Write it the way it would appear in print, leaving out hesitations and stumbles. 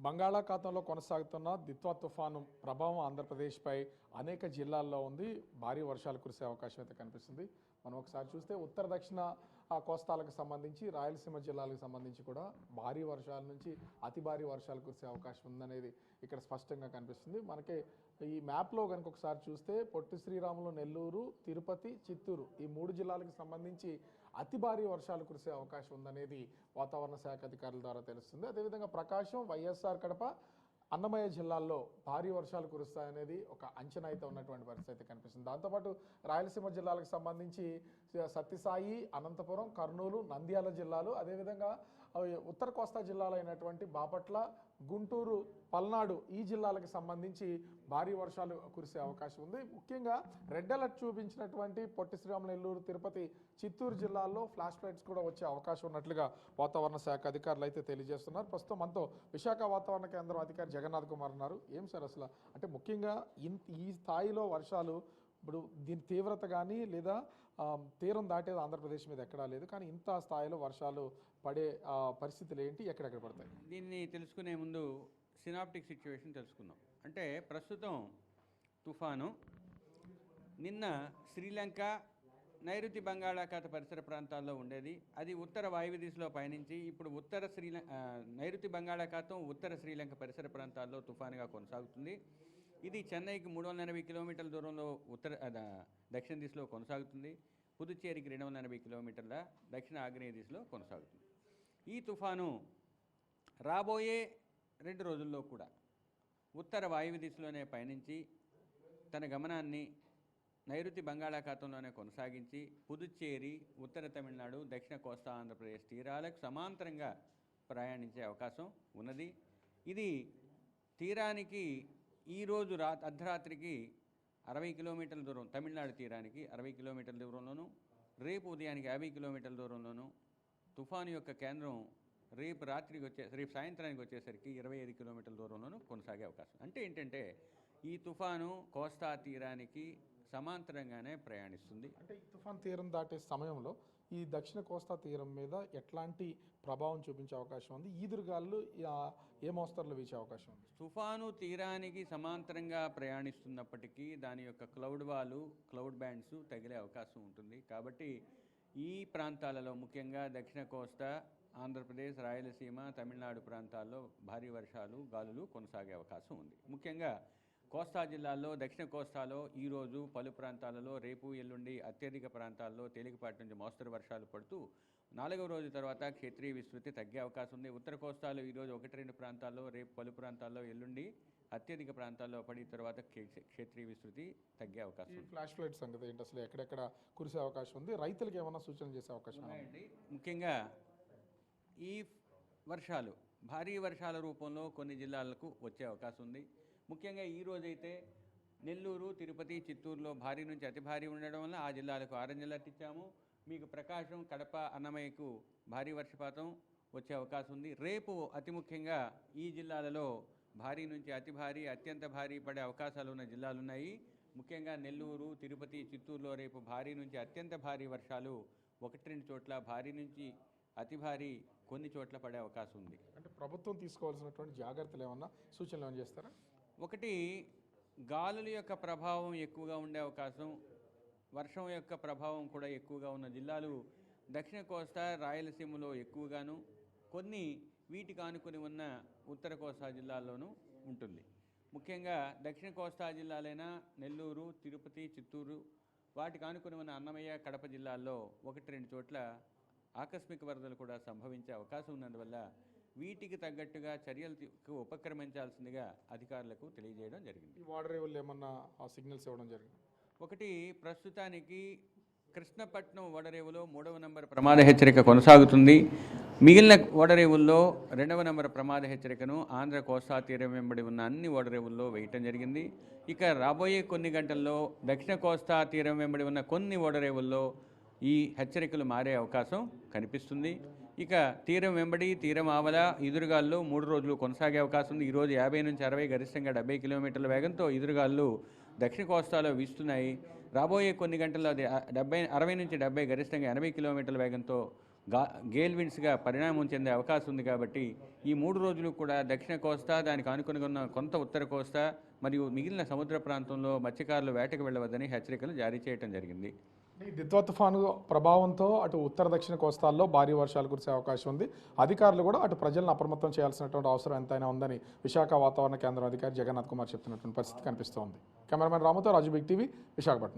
బంగాళాఖాతంలో కొనసాగుతున్న దిత్వా తుఫాను ప్రభావం ఆంధ్రప్రదేశ్పై అనేక జిల్లాల్లో ఉంది. భారీ వర్షాలు కురిసే అవకాశం అయితే కనిపిస్తుంది. మనం ఒకసారి చూస్తే ఉత్తర దక్షిణ కోస్తాలకు సంబంధించి రాయలసీమ జిల్లాలకు సంబంధించి కూడా భారీ వర్షాల నుంచి అతి భారీ వర్షాలు కురిసే అవకాశం ఉందనేది ఇక్కడ స్పష్టంగా కనిపిస్తుంది. మనకి ఈ మ్యాప్లో కనుక ఒకసారి చూస్తే పొట్టి శ్రీరాములు, నెల్లూరు, తిరుపతి, చిత్తూరు ఈ 3 జిల్లాలకు సంబంధించి అతి భారీ వర్షాలు కురిసే అవకాశం ఉందనేది వాతావరణ శాఖ అధికారుల ద్వారా తెలుస్తుంది. అదేవిధంగా ప్రకాశం, వైఎస్ఆర్ కడప, అన్నమయ్య జిల్లాల్లో భారీ వర్షాలు కురుస్తాయనేది ఒక అంచనా అయితే ఉన్నటువంటి పరిస్థితి అయితే కనిపిస్తుంది. దాంతోపాటు రాయలసీమ జిల్లాలకు సంబంధించి సత్యసాయి, అనంతపురం, కర్నూలు, నంద్యాల జిల్లాలు, అదేవిధంగా ఉత్తర కోస్తా జిల్లాలు అయినటువంటి బాపట్ల, గుంటూరు, పల్నాడు ఈ జిల్లాలకు సంబంధించి భారీ వర్షాలు కురిసే అవకాశం ఉంది. ముఖ్యంగా రెడ్ అలర్ట్ చూపించినటువంటి పొట్టి శ్రీరాములు, నెల్లూరు, తిరుపతి, చిత్తూరు జిల్లాల్లో ఫ్లాష్ ఫ్లడ్స్ కూడా వచ్చే అవకాశం ఉన్నట్లుగా వాతావరణ శాఖ అధికారులు అయితే తెలియజేస్తున్నారు. ప్రస్తుతం మనతో విశాఖ వాతావరణ కేంద్రం అధికారి జగన్నాథ్ కుమార్ ఉన్నారు. ఏం సార్ అసలు అంటే ముఖ్యంగా ఈ స్థాయిలో వర్షాలు ఇప్పుడు దీని తీవ్రత కానీ లేదా తీరం దాటేది ఆంధ్రప్రదేశ్ మీద ఎక్కడా లేదు, కానీ ఇంత స్థాయిలో వర్షాలు పడే పరిస్థితులు ఏంటి, ఎక్కడెక్కడ పడతాయి? దీన్ని తెలుసుకునే ముందు సినాప్టిక్ సిచ్యువేషన్ తెలుసుకుందాం. అంటే ప్రస్తుతం తుఫాను నిన్న శ్రీలంక, నైరుతి బంగాళాఖాత పరిసర ప్రాంతాల్లో ఉండేది. అది ఉత్తర వాయువ్య దిశలో పయనించి ఇప్పుడు నైరుతి బంగాళాఖాతం ఉత్తర శ్రీలంక పరిసర ప్రాంతాల్లో తుఫానుగా కొనసాగుతుంది. ఇది చెన్నైకి 380 కిలోమీటర్ల దూరంలో దక్షిణ దిశలో కొనసాగుతుంది. పుదుచ్చేరికి 280 కిలోమీటర్ల దక్షిణ ఆగ్నేయ దిశలో కొనసాగుతుంది. ఈ తుఫాను రాబోయే 2 రోజుల్లో కూడా ఉత్తర వాయువ్య దిశలోనే పయనించి తన గమనాన్ని నైరుతి బంగాళాఖాతంలోనే కొనసాగించి పుదుచ్చేరి, ఉత్తర తమిళనాడు, దక్షిణ కోస్తా ఆంధ్రప్రదేశ్ తీరాలకు సమాంతరంగా ప్రయాణించే అవకాశం ఉన్నది. ఇది తీరానికి ఈరోజు అర్ధరాత్రికి 60 కిలోమీటర్ల దూరం, తమిళనాడు తీరానికి 60 కిలోమీటర్ల దూరంలోనూ, రేపు ఉదయానికి 50 కిలోమీటర్ల దూరంలోనూ, తుఫాను యొక్క కేంద్రం రేపు సాయంత్రానికి వచ్చేసరికి 25 కిలోమీటర్ల దూరంలోనూ కొనసాగే అవకాశం. అంటే ఏంటంటే ఈ తుఫాను కోస్తా తీరానికి సమాంతరంగానే ప్రయాణిస్తుంది. అంటే ఈ తుఫాను తీరం దాటే సమయంలో ఈ దక్షిణ కోస్తా తీరం మీద ఎట్లాంటి ప్రభావం చూపించే అవకాశం ఉంది? ఈదురుగాలు ఏ మోస్తరులో వీచే అవకాశం ఉంది? తుఫాను తీరానికి సమాంతరంగా ప్రయాణిస్తున్నప్పటికీ దాని యొక్క క్లౌడ్ బ్యాండ్స్ తగిలే అవకాశం ఉంటుంది. కాబట్టి ఈ ప్రాంతాలలో ముఖ్యంగా దక్షిణ కోస్తా, ఆంధ్రప్రదేశ్, రాయలసీమ, తమిళనాడు ప్రాంతాల్లో భారీ వర్షాలు, గాలులు కొనసాగే అవకాశం ఉంది. ముఖ్యంగా కోస్తా జిల్లాల్లో, దక్షిణ కోస్తాలో ఈరోజు పలు ప్రాంతాలలో, రేపు ఎల్లుండి అత్యధిక ప్రాంతాల్లో తేలికపాటి నుంచి మోస్తరు వర్షాలు పడుతూ 4వ రోజు తర్వాత క్షేత్రీయ విస్తృతి తగ్గే అవకాశం ఉంది. ఉత్తర కోస్తాలో ఈరోజు 1-2 ప్రాంతాల్లో, రేపు పలు ప్రాంతాల్లో, ఎల్లుండి అత్యధిక ప్రాంతాల్లో పడి తర్వాత క్షేత్రీయ విస్తృతి తగ్గే అవకాశం ఉంది. ఫ్లాష్ ఫ్లడ్ సంగతి ఏంటి, అసలు ఎక్కడెక్కడ కురిసే అవకాశం ఉంది? రైతులకు ఏమైనా సూచన చేసే అవకాశం ఉన్నాయండి? ముఖ్యంగా ఈ వర్షాలు భారీ వర్షాల రూపంలో కొన్ని జిల్లాలకు వచ్చే అవకాశం ఉంది. ముఖ్యంగా ఈరోజైతే నెల్లూరు, తిరుపతి, చిత్తూరులో భారీ నుంచి అతి భారీ ఉండడం వల్ల ఆ జిల్లాలకు ఆరెంజ్ అలర్ట్ ఇచ్చాము. మీకు ప్రకాశం, కడప, అన్నమయ్యకు భారీ వర్షపాతం వచ్చే అవకాశం ఉంది. రేపు అతి ముఖ్యంగా ఈ జిల్లాలలో భారీ నుంచి అతి భారీ, అత్యంత భారీ పడే అవకాశాలు ఉన్న జిల్లాలు ఉన్నాయి. ముఖ్యంగా నెల్లూరు, తిరుపతి, చిత్తూరులో రేపు భారీ నుంచి అత్యంత భారీ వర్షాలు 1-2 చోట్ల, భారీ నుంచి అతి భారీ కొన్ని చోట్ల పడే అవకాశం ఉంది. అంటే ప్రభుత్వం తీసుకోవాల్సినటువంటి జాగ్రత్తలు ఏమన్నా సూచనలు ఏమైనా చేస్తారా? ఒకటి, గాలుల యొక్క ప్రభావం ఎక్కువగా ఉండే అవకాశం, వర్షం యొక్క ప్రభావం కూడా ఎక్కువగా ఉన్న జిల్లాలు దక్షిణ కోస్తా, రాయలసీమలో ఎక్కువగాను, కొన్ని వీటికి ఆనుకొని ఉన్న ఉత్తర కోస్తా జిల్లాల్లోనూ ఉంటుంది. ముఖ్యంగా దక్షిణ కోస్తా జిల్లాలైన నెల్లూరు, తిరుపతి, చిత్తూరు, వాటికి ఆనుకొని ఉన్న అన్నమయ్య, కడప జిల్లాల్లో 1-2 చోట్ల ఆకస్మిక వరదలు కూడా సంభవించే అవకాశం ఉన్నందువల్ల వీటికి తగ్గట్టుగా చర్యలకు ఉపక్రమించాల్సిందిగా అధికారులకు తెలియజేయడం జరిగింది. ఈ వాటర్ రేవులు ఏమన్నా సిగ్నల్స్ ఇవ్వడం జరిగింది? ఒకటి, ప్రస్తుతానికి కృష్ణపట్నం ఓడరేవులో 3వ నంబర్ ప్రమాద హెచ్చరిక కొనసాగుతుంది. మిగిలిన ఓడరేవుల్లో 2వ నంబర్ ప్రమాద హెచ్చరికను ఆంధ్ర కోస్తా తీరం వెంబడి ఉన్న అన్ని ఓడరేవుల్లో వేయటం జరిగింది. ఇక రాబోయే కొన్ని గంటల్లో దక్షిణ కోస్తా తీరం వెంబడి ఉన్న కొన్ని ఓడరేవుల్లో ఈ హెచ్చరికలు మారే అవకాశం కనిపిస్తుంది. ఇక తీరం వెంబడి, తీరం ఆవల, ఈదురుగాల్లో 3 రోజులు కొనసాగే అవకాశం ఉంది. ఈరోజు 50 నుంచి 60, గరిష్టంగా 70 కిలోమీటర్ల వేగంతో ఈదురుగాళ్ళు దక్షిణ కోస్తాలో వీస్తున్నాయి. రాబోయే కొన్ని గంటల్లో 60 నుంచి 70, గరిష్టంగా 80 కిలోమీటర్ల వేగంతో గేల్ విండ్స్గా పరిణామం చెందే అవకాశం ఉంది. కాబట్టి ఈ 3 రోజులు కూడా దక్షిణ కోస్తా, దానికి ఆనుకుని ఉన్న కొంత ఉత్తర కోస్తా మరియు మిగిలిన సముద్ర ప్రాంతంలో మత్స్యకారులు వేటకు వెళ్ళవద్దని హెచ్చరికలు జారీ చేయడం జరిగింది. ఈ దిత్వా తుఫాను ప్రభావంతో అటు ఉత్తర దక్షిణ కోస్తాల్లో భారీ వర్షాలు కురిసే అవకాశం ఉంది. అధికారులు కూడా అటు ప్రజలను అప్రమత్తం చేయాల్సినటువంటి అవసరం ఎంతైనా ఉందని విశాఖ వాతావరణ కేంద్రం అధికారి జగన్నాథ్ కుమార్ చెప్తున్నటువంటి పరిస్థితి కనిపిస్తోంది. కెమెరామెన్ రాముతో రాజు బిగ్ టీవీ, విశాఖపట్నం.